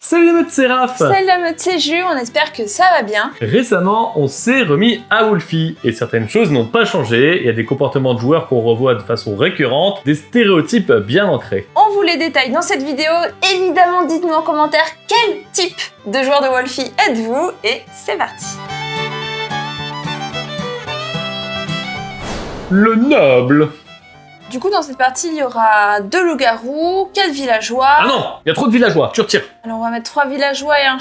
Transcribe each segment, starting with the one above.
Salut la meute, c'est Raph. Salut la meute, c'est Ju, on espère que ça va bien. Récemment, on s'est remis à Wolfie et certaines choses n'ont pas changé. Il y a des comportements de joueurs qu'on revoit de façon récurrente, des stéréotypes bien ancrés. On vous les détaille dans cette vidéo. Évidemment, dites-nous en commentaire quel type de joueur de Wolfie êtes-vous et c'est parti. Le noble. Du coup, dans cette partie, il y aura 2 loups-garous, 4 villageois. Ah non, il y a trop de villageois, tu retires. Alors on va mettre 3 villageois et un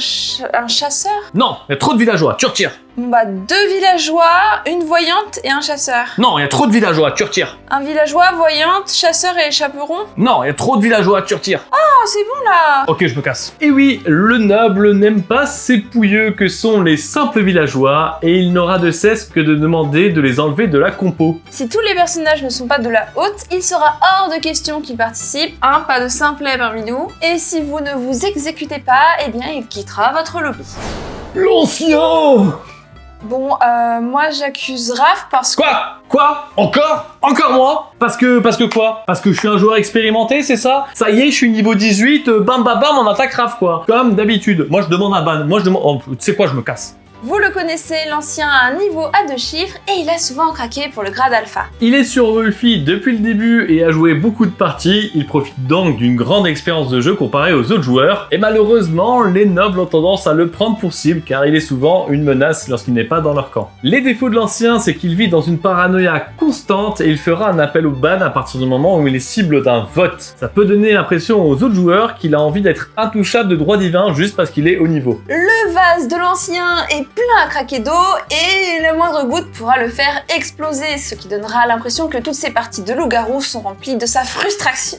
chasseur. Non, il y a trop de villageois, tu retires. Bon bah 2 villageois, une voyante et un chasseur. Non, il y a trop de villageois, tu retires. Un villageois, voyante, chasseur et chaperon. Non, il y a trop de villageois, tu retires. Oh, c'est bon là. Ok, je me casse. Et oui, le noble n'aime pas ces pouilleux que sont les simples villageois et il n'aura de cesse que de demander de les enlever de la compo. Si tous les personnages ne sont pas de la haute, il sera hors de question qu'ils participent. Pas de simplet parmi nous. Et si vous ne vous exécutez pas, eh bien il quittera votre lobby. L'ancien. Bon, moi j'accuse Raph parce que... Quoi Encore moi Parce que quoi? Parce que je suis un joueur expérimenté, c'est ça? Ça y est, je suis niveau 18, bam bam bam, on attaque Raph quoi. Comme d'habitude. Moi je demande un ban, oh, tu sais quoi, je me casse. Vous le connaissez, l'ancien a un niveau à 2 chiffres et il a souvent craqué pour le grade alpha. Il est sur Wolfie depuis le début et a joué beaucoup de parties, il profite donc d'une grande expérience de jeu comparée aux autres joueurs, et malheureusement, les nobles ont tendance à le prendre pour cible car il est souvent une menace lorsqu'il n'est pas dans leur camp. Les défauts de l'ancien, c'est qu'il vit dans une paranoïa constante et il fera un appel au ban à partir du moment où il est cible d'un vote. Ça peut donner l'impression aux autres joueurs qu'il a envie d'être intouchable de droit divin juste parce qu'il est haut niveau. Le vase de l'ancien est plein à craquer d'eau et la moindre goutte pourra le faire exploser, ce qui donnera l'impression que toutes ces parties de loup-garou sont remplies de sa frustration.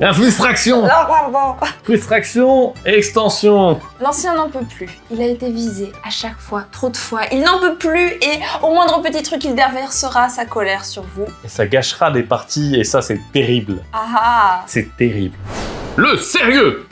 La frustration. Frustration, extension. L'ancien n'en peut plus. Il a été visé à chaque fois, trop de fois. Il n'en peut plus et au moindre petit truc, il déversera sa colère sur vous. Et ça gâchera des parties et ça c'est terrible. Ah. C'est terrible. Le sérieux.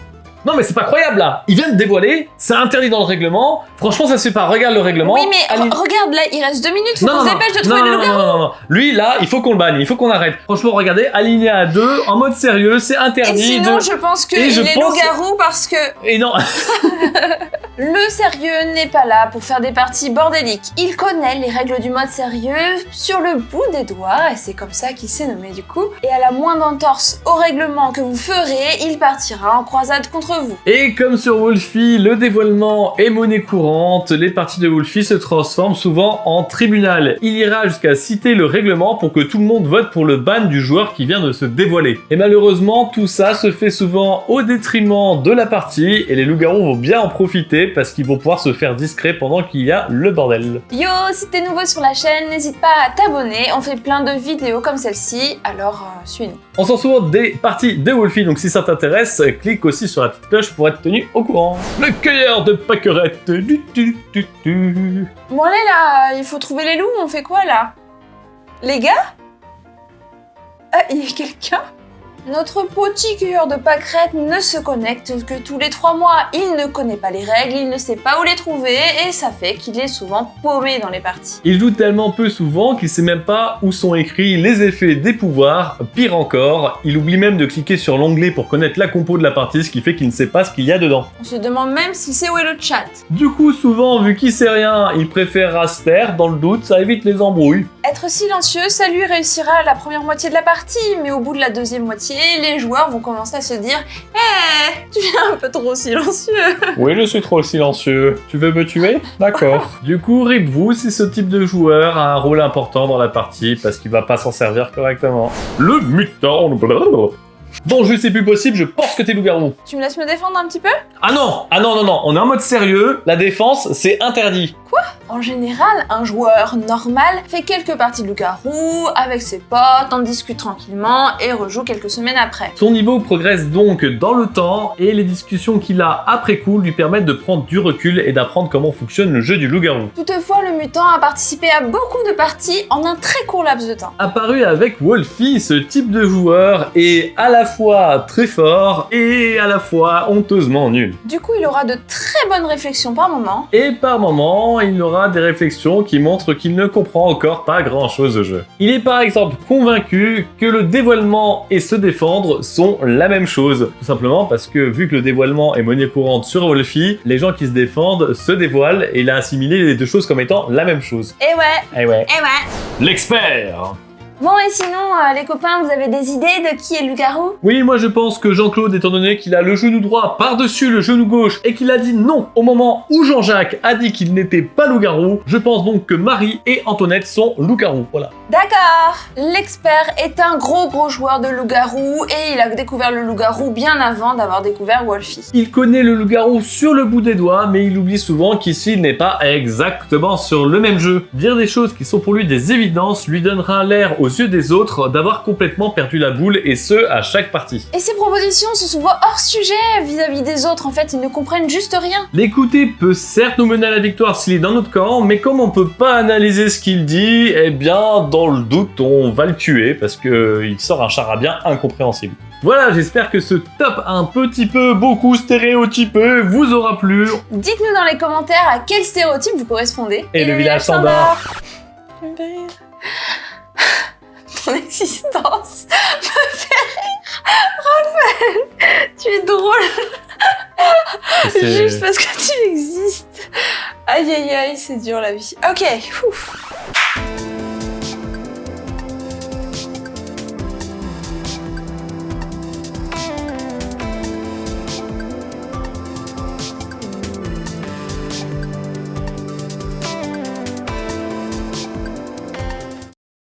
Non mais c'est pas croyable là. Il vient de dévoiler, c'est interdit dans le règlement. Franchement ça se fait pas, regarde le règlement. Oui mais regarde là, il reste 2 minutes, faut qu'on se dépêche de trouver le loup-garou. Non. Lui là, il faut qu'on le banne, il faut qu'on arrête. Franchement regardez, aligné à 2, en mode sérieux, c'est interdit. Et sinon je pense qu'il est loup-garou parce que... Et non. Le sérieux n'est pas là pour faire des parties bordéliques. Il connaît les règles du mode sérieux sur le bout des doigts et c'est comme ça qu'il s'est nommé du coup. Et à la moindre entorse au règlement que vous ferez, il partira en croisade contre vous. Et comme sur Wolfie, le dévoilement est monnaie courante, les parties de Wolfie se transforment souvent en tribunal. Il ira jusqu'à citer le règlement pour que tout le monde vote pour le ban du joueur qui vient de se dévoiler. Et malheureusement, tout ça se fait souvent au détriment de la partie et les loups-garous vont bien en profiter parce qu'ils vont pouvoir se faire discret pendant qu'il y a le bordel. Yo, si t'es nouveau sur la chaîne, n'hésite pas à t'abonner, on fait plein de vidéos comme celle-ci, alors suis-nous. On s'en souvient des parties de Wolfie, donc si ça t'intéresse, clique aussi sur la petite cloche pour être tenu au courant. Le cueilleur de pâquerettes. Bon allez là, il faut trouver les loups, on fait quoi là? Les gars? Ah, il y a quelqu'un? Notre petit cueilleur de pâquerettes ne se connecte que tous les 3 mois. Il ne connaît pas les règles, il ne sait pas où les trouver et ça fait qu'il est souvent paumé dans les parties. Il joue tellement peu souvent qu'il sait même pas où sont écrits les effets des pouvoirs. Pire encore, il oublie même de cliquer sur l'onglet pour connaître la compo de la partie, ce qui fait qu'il ne sait pas ce qu'il y a dedans. On se demande même s'il sait où est le chat. Du coup, souvent, vu qu'il sait rien, il préfère se taire, dans le doute, ça évite les embrouilles. Être silencieux, ça lui réussira la première moitié de la partie, mais au bout de la deuxième moitié, les joueurs vont commencer à se dire « Eh, tu es un peu trop silencieux !» Oui, je suis trop silencieux. Tu veux me tuer? D'accord. Du coup, rip vous si ce type de joueur a un rôle important dans la partie, parce qu'il va pas s'en servir correctement. Le mutant. Bon, je sais plus possible, je pense que t'es loup-garou. Tu me laisses me défendre un petit peu? Ah non, on est en mode sérieux, la défense, c'est interdit. Quoi? En général, un joueur normal fait quelques parties de loup-garou avec ses potes, en discute tranquillement et rejoue quelques semaines après. Son niveau progresse donc dans le temps et les discussions qu'il a après coup lui permettent de prendre du recul et d'apprendre comment fonctionne le jeu du loup-garou. Toutefois, le mutant a participé à beaucoup de parties en un très court laps de temps. Apparu avec Wolfie, ce type de joueur est à la fois très fort et à la fois honteusement nul. Du coup, il aura de très très bonnes réflexions par moment. Et par moments, il aura des réflexions qui montrent qu'il ne comprend encore pas grand-chose au jeu. Il est par exemple convaincu que le dévoilement et se défendre sont la même chose. Tout simplement parce que vu que le dévoilement est monnaie courante sur Wolfie, les gens qui se défendent se dévoilent et il a assimilé les deux choses comme étant la même chose. Et ouais, Eh ouais. et ouais. L'expert! Bon, et sinon, les copains, vous avez des idées de qui est loup-garou? Oui, moi je pense que Jean-Claude, étant donné qu'il a le genou droit par-dessus le genou gauche et qu'il a dit non au moment où Jean-Jacques a dit qu'il n'était pas loup-garou, je pense donc que Marie et Antoinette sont loup-garou. Voilà. D'accord. L'expert est un gros joueur de loup-garou et il a découvert le loup-garou bien avant d'avoir découvert Wolfie. Il connaît le loup-garou sur le bout des doigts, mais il oublie souvent qu'ici il n'est pas exactement sur le même jeu. Dire des choses qui sont pour lui des évidences lui donnera l'air aux yeux des autres d'avoir complètement perdu la boule, et ce, à chaque partie. Et ses propositions sont souvent hors sujet vis-à-vis des autres, en fait, ils ne comprennent juste rien. L'écouter peut certes nous mener à la victoire s'il est dans notre camp, mais comme on peut pas analyser ce qu'il dit, eh bien, dans le doute, on va le tuer, parce que il sort un charabia incompréhensible. Voilà, j'espère que ce top un petit peu, beaucoup stéréotypé vous aura plu. Dites-nous dans les commentaires à quel stéréotype vous correspondez. Et le village s'endort. Ça me fait rire. Ton existence me fait rire. Raphaël, tu es drôle. Juste parce que tu existes. Aïe aïe aïe, c'est dur la vie. Ok, ouf.